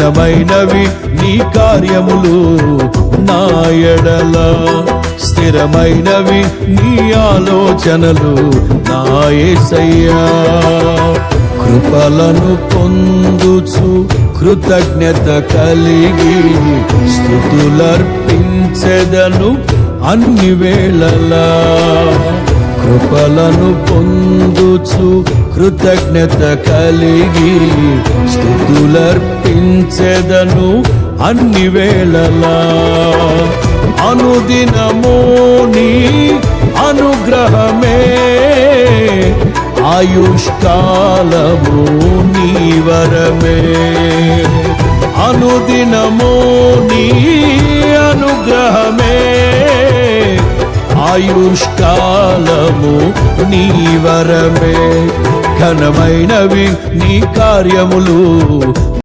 ఘనమైనవి నీ కార్యములు నా ఎడల, స్థిరమైనవి నీ ఆలోచనలు నా యేసయ్యా. కృపలను పొందుచు కృతజ్ఞత కలిగి స్తుతులర్పించెదను అన్ని వేళలా. కృపలను పొందుచు కృతజ్ఞత కలిగి స్తుతులర్పించెదను అన్ని వేళలా. అనుదినము నీ అనుగ్రహమే, ఆయుష్కాలము నీ వరమే. అనుదినము నీ అనుగ్రహమే, ఆయుష్కాలము నీ వరమే. ఘనమైనవి నీ కార్యములు